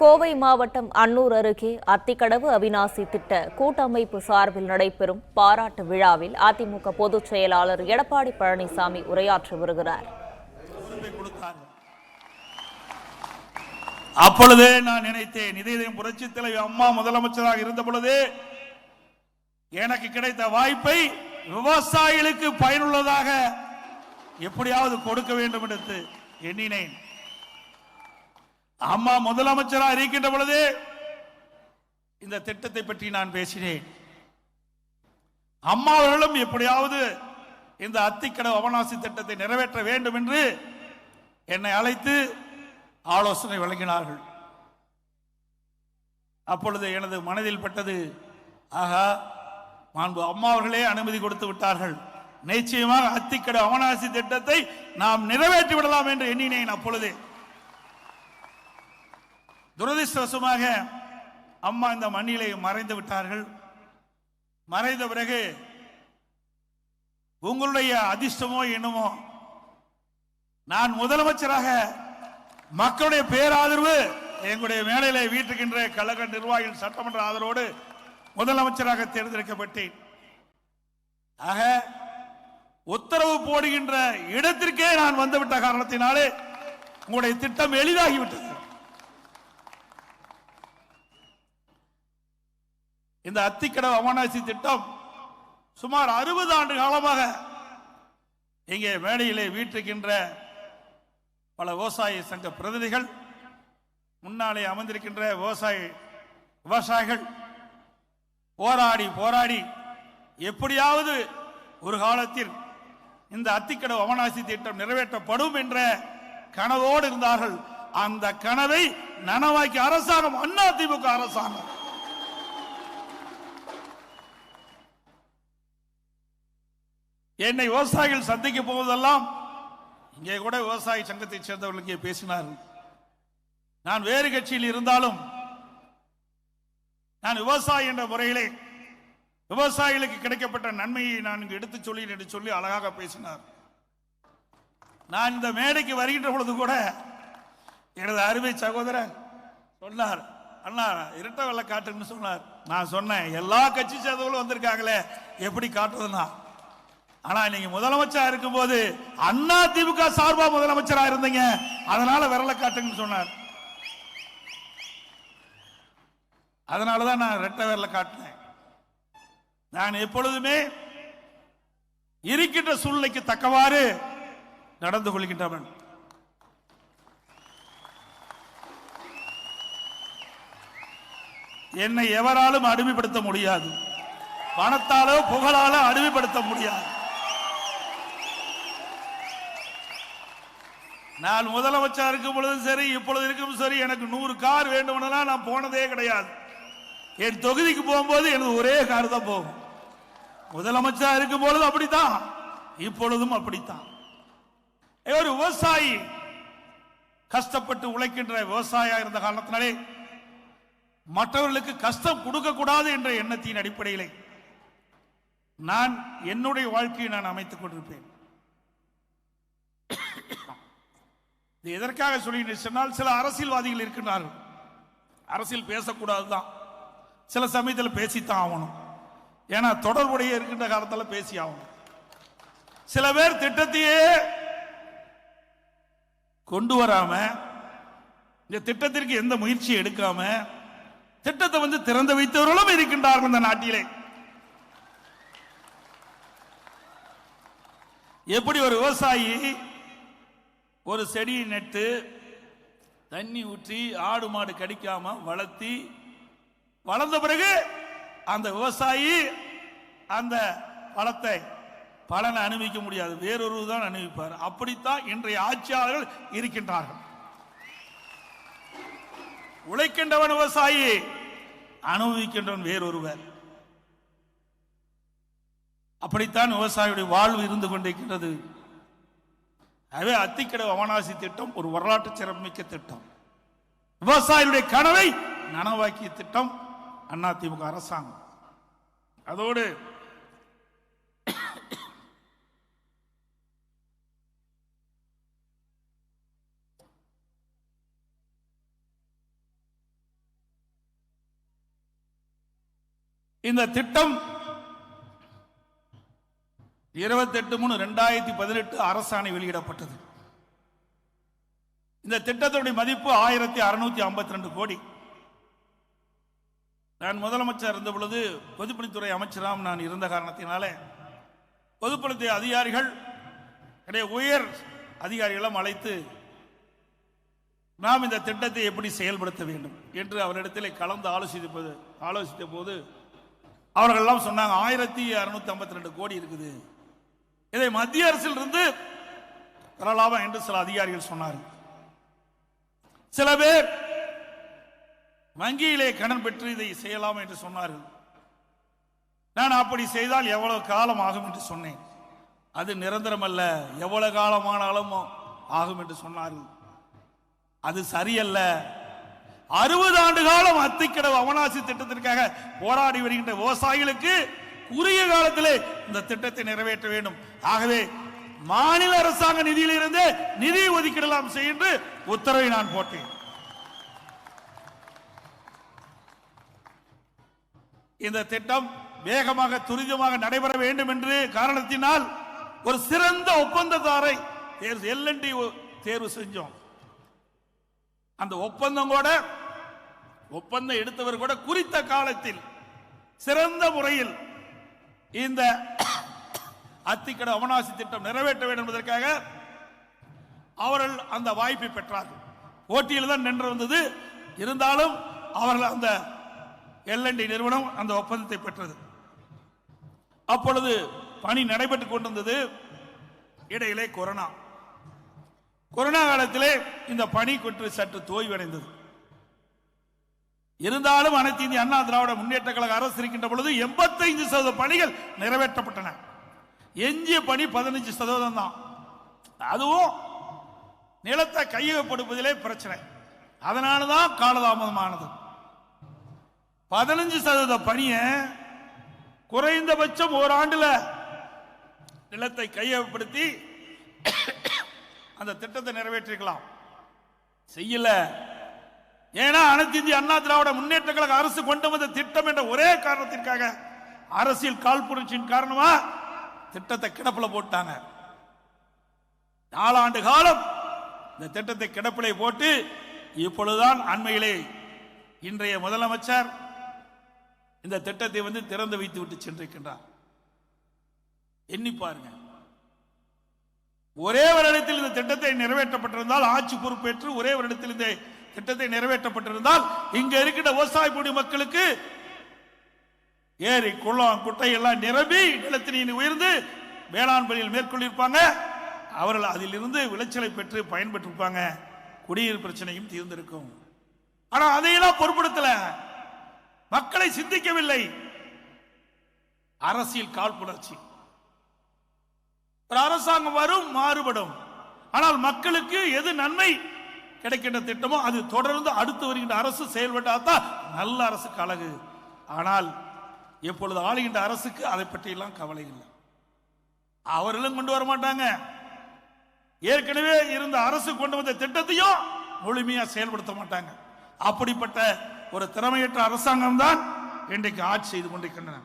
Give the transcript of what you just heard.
கோவை மாவட்டம் அன்னூர் அருகே அத்திக்கடவு அவிநாசி திட்ட கூட்டமைப்பு சார்பில் நடைபெறும் பாராட்டு விழாவில் அதிமுக பொதுச் செயலாளர் எடப்பாடி பழனிசாமி உரையாற்றி வருகிறார். அப்பொழுதே நான் நினைத்தேன், இதயம் புரட்சித் தலைவி அம்மா முதலமைச்சராக இருந்த பொழுதே எனக்கு கிடைத்த வாய்ப்பை விவசாயிகளுக்கு பயனுள்ளதாக எப்படியாவது கொடுக்க வேண்டும் என்று எண்ணினேன். அம்மா முதலமைச்சராக இருக்கின்ற பொழுது இந்த திட்டத்தை பற்றி நான் பேசினேன். அம்மா அவர்களும் எப்படியாவது இந்த அத்திக்கடவு அவனாசி திட்டத்தை நிறைவேற்ற வேண்டும் என்று என்னை அழைத்து ஆலோசனை வழங்கினார்கள். அப்பொழுது எனது மனதில் பட்டது, ஆகா, மாண்பு அம்மா அவர்களே அனுமதி கொடுத்து விட்டார்கள், நிச்சயமாக அத்திக்கடவு அவனாசி திட்டத்தை நாம் நிறைவேற்றி விடலாம் என்று எண்ணினேன். அப்பொழுது துரதிருஷ்டவசமாக அம்மா இந்த மண்ணிலே மறைந்து விட்டார்கள். மறைந்த பிறகு உங்களுடைய அதிர்ஷ்டமோ என்னமோ, நான் முதலமைச்சராக மக்களுடைய பேராதரவு எங்களுடைய மேலையிலே வீட்டுக்கின்ற கழக நிர்வாகிகள் சட்டமன்ற ஆதரவோடு முதலமைச்சராக தேர்ந்தெடுக்கப்பட்டேன். ஆக உத்தரவு போடுகின்ற இடத்திற்கே நான் வந்துவிட்ட காரணத்தினாலே உங்களுடைய திட்டம் எளிதாகிவிட்டது. இந்த அத்திக்கடவு அவனாசி திட்டம் சுமார் 60 ஆண்டு காலமாக இங்கே மேடையிலே வீட்டிருக்கின்ற பல விவசாய சங்க பிரதிநிதிகள், முன்னாலே அமர்ந்திருக்கின்ற விவசாயிகள் போராடி போராடி எப்படியாவது ஒரு காலத்தில் இந்த அத்திக்கடவு அவனாசி திட்டம் நிறைவேற்றப்படும் என்ற கனவோடு இருந்தார்கள். அந்த கனவை நனவாக்கி அரசாங்கம் அதிமுக அரசாங்கம். என்னை விவசாயிகள் சந்திக்க போவதெல்லாம், இங்கே கூட விவசாய சங்கத்தை சேர்ந்தவர்களுக்கு பேசினார்கள். நான் வேறு கட்சியில் இருந்தாலும் நான் விவசாயி என்ற முறையிலே விவசாயிகளுக்கு கிடைக்கப்பட்ட நன்மையை நான் இங்கு எடுத்து சொல்லி என்று சொல்லி அழகாக பேசினார். நான் இந்த மேடைக்கு வருகின்ற பொழுது கூட எனது அருமை சகோதரர் சொன்னார், அண்ணா இரட்டை வெள்ளை காட்டுன்னு சொன்னார். நான் சொன்னேன், எல்லா கட்சி சேர்ந்தவர்களும் வந்திருக்காங்களே, எப்படி காட்டுறதுன்னா, ஆனா நீங்க முதலமைச்சரா இருக்கும் போது அதிமுக சார்பா முதலமைச்சரா இருந்தீங்க, அதனால விரல காட்டுங்கன்னு சொன்னார். அதனாலதான் நான் ரெட்டை விரல காட்டினேன். நான் எப்பொழுதுமே இருக்கின்ற சூழ்நிலைக்கு தக்கவாறு நடந்து கொள்கின்றவன். என்னை எவராலும் அடிமைப்படுத்த முடியாது, பணத்தாலோ புகழாலோ அடிமைப்படுத்த முடியாது. நான் முதலமைச்சர் இருக்கும் பொழுதும் சரி, இப்பொழுது இருக்கும் சரி, எனக்கு 100 கார் வேண்டும்னா நான் போனதே கிடையாது. என் தொகுதிக்கு போகும்போது எனக்கு ஒரே கார் தான் போகும். முதலமைச்சர் இருக்கும் பொழுது அப்படித்தான், இப்பொழுதும் அப்படித்தான். ஒரு விவசாயி கஷ்டப்பட்டு உழைக்கின்ற விவசாயியா இருந்த காரணத்தினாலே மற்றவர்களுக்கு கஷ்டம் கொடுக்க கூடாது என்ற எண்ணத்தின் அடிப்படையிலே நான் என்னுடைய வாழ்க்கையை நான் அமைத்துக் கொண்டிருப்பேன். எதற்காக சொல்லி சொன்னால், சில அரசியல்வாதிகள் இருக்கின்றார்கள், அரசியல் பேசக்கூடாதுதான், சில சமயத்தில் பேசித்தான் ஆகணும், ஏன்னா தொடர்புடைய இருக்கின்ற காலத்தில் பேசி ஆகணும். சில பேர் திட்டத்தையே கொண்டு வராம, இந்த திட்டத்திற்கு எந்த முயற்சியும் எடுக்காம திட்டத்தை திறந்து வைத்தவர்களும் இருக்கின்றார்கள் இந்த நாட்டிலே. எப்படி ஒரு விவசாயி ஒரு செடியை நட்டு தண்ணி ஊற்றி ஆடு மாடு கடிக்காம வளர்த்தி வளர்ந்த பிறகு அந்த விவசாயி அந்த பலனை அனுபவிக்க முடியாது, வேறொரு தான் அனுபவிப்பார். அப்படித்தான் இன்றைய ஆட்சியாளர்கள் இருக்கின்றார்கள். உழைக்கின்றவன் விவசாயி, அனுபவிக்கின்றவன் வேறொருவர். அப்படித்தான் விவசாயியுடைய வாழ்வு இருந்து கொண்டிருக்கின்றது. எனவே அத்திக்கடவு அவனாசி திட்டம் ஒரு வரலாற்று சிறப்புமிக்க திட்டம். விவசாயிகளுடைய கனவை நனவாக்கிய திட்டம் அதிமுக அரசாங்கம். அதோடு இந்த திட்டம் 28/3/2018 அரசாணை வெளியிடப்பட்டது. இந்த திட்டத்தினுடைய மதிப்பு 1652 கோடி. நான் முதலமைச்சர் இருந்த பொழுது பொதுப்பணித்துறை அமைச்சராம் நான் இருந்த காரணத்தினாலே பொதுப்பணித்துறை அதிகாரிகள் உயர் அதிகாரிகளும் அழைத்து நாம் இந்த திட்டத்தை எப்படி செயல்படுத்த வேண்டும் என்று அவரிடத்தில் கலந்து ஆலோசித்த போது அவர்கள் எல்லாம் சொன்னாங்க 1652 கோடி இருக்குது, இதை மத்திய அரசில் இருந்து பெறலாமா என்று சில அதிகாரிகள் சொன்னார்கள். சில பேர் வங்கியிலே கடன் பெற்று இதை செய்யலாம் என்று சொன்னார்கள். நான் அப்படி செய்தால் எவ்வளவு காலம் ஆகும் என்று சொன்னேன். அது நிரந்தரம் அல்ல, எவ்வளவு காலமானாலும் ஆகும் என்று சொன்னார்கள். அது சரியல்ல. 60 ஆண்டு காலம் அத்திக்கடவு அவனாசி திட்டத்திற்காக போராடி வருகின்ற விவசாயிகளுக்கு குறுகிய காலத்திலே இந்த திட்டத்தை நிறைவேற்ற வேண்டும். ஆகவே மாநில அரசாங்க நிதியிலிருந்து நிதி ஒதுக்கீடெல்லாம் செய்து உத்தரவை நான் போட்டேன். இந்த திட்டம் வேகமாக துரிதமாக நடைபெற வேண்டும் என்று காரணத்தினால் ஒரு சிறந்த ஒப்பந்ததாரை எல்&டி தேர்வு செஞ்சோம். அந்த ஒப்பந்தம் எடுத்தவர் கூட குறித்த காலத்தில் சிறந்த முறையில் இந்த அத்திக்கடவு அவனாசி திட்டம் நிறைவேற்ற வேண்டும் என்பதற்காக அவர்கள் அந்த வாய்ப்பை பெற்றார்கள். போட்டியில் தான் நின்று வந்தது. இருந்தாலும் அவர்கள் அந்த எல்&டி நிறுவனம் அந்த ஒப்பந்தத்தை பெற்றது. அப்பொழுது பணி நடைபெற்றுக் கொண்டிருந்தது. இடையிலே கொரோனா காலத்திலே இந்த பணி கொன்று சற்று தோய்வடைந்தது. இருந்தாலும் அனைத்து இந்திய அண்ணா திராவிட முன்னேற்ற கழக அரசு இருக்கின்ற பொழுது 85% பணிகள் நிறைவேற்றப்பட்டன. எஞ்சிய பணி 15% தான். அதுவும் நிலத்தை கையகப்படுத்துவதிலே பிரச்சனை, அதனாலதான் காலதாமதமானது. 15% பணியை குறைந்தபட்சம் ஓராண்டுல நிலத்தை கையகப்படுத்தி அந்த திட்டத்தை நிறைவேற்றிருக்கலாம், செய்யல. ஏன்னா அனைத்து இந்திய அண்ணா திராவிட முன்னேற்ற கழக அரசு கொண்டு வந்த திட்டம் என்ற ஒரே காரணத்திற்காக அரசியல் காழ்ப்புணர்ச்சியின் காரணமா திட்டத்தை கிடப்பில் போட்டாங்க. 4 ஆண்டு காலம் இந்த திட்டத்தை கிடப்பிலே போட்டு இப்பொழுதுதான் அண்மையிலே இன்றைய முதலமைச்சர் இந்த திட்டத்தை திறந்து வைத்து விட்டு சென்றிருக்கின்றார். எண்ணி பாருங்க, ஒரே வருடத்தில் இந்த திட்டத்தை நிறைவேற்றப்பட்டிருந்தால், ஆட்சி பொறுப்பேற்று ஒரே வருடத்தில் இந்த திட்டத்தை நிறைவேற்றப்பட்டிருந்தால், இங்க இருக்கின்ற விவசாய மக்களுக்கு ஏரி குளம் குட்டை எல்லாம் நிரம்பி நிலத்தின் உயர்ந்து வேளாண் பணியில் மேற்கொண்டிருப்பாங்க. அவர்கள் அதிலிருந்து விளைச்சலை பெற்று பயன்பெற்றிருப்பாங்க. குடிநீர் பிரச்சனையும் தீர்ந்திருக்கும். ஆனா அதையெல்லாம் பொருட்படுத்தல, மக்களை சிந்திக்கவில்லை. அரசியல் காழ்ப்புணர்ச்சி. ஒரு அரசாங்கம் வரும், மாறுபடும். ஆனால் மக்களுக்கு எது நன்மை கிடைக்கின்ற திட்டமோ அது தொடர்ந்து அடுத்து வருகின்ற அரசு செயல்பட்டால்தான் நல்ல அரசுக்கு அழகு. ஆனால் எப்பொழுது ஆளுகின்ற அரசுக்கு அதை பற்றி எல்லாம் கவலை இல்லை. அவர்களும் கொண்டு வர மாட்டாங்க. ஏற்கனவே இருந்த அரசு கொண்டு வந்த திட்டத்தையும் முழுமையா செயல்படுத்த மாட்டாங்க. அப்படிப்பட்ட ஒரு திறமையற்ற அரசாங்கம் தான் இன்றைக்கு ஆட்சி செய்து கொண்டிருக்கின்றன.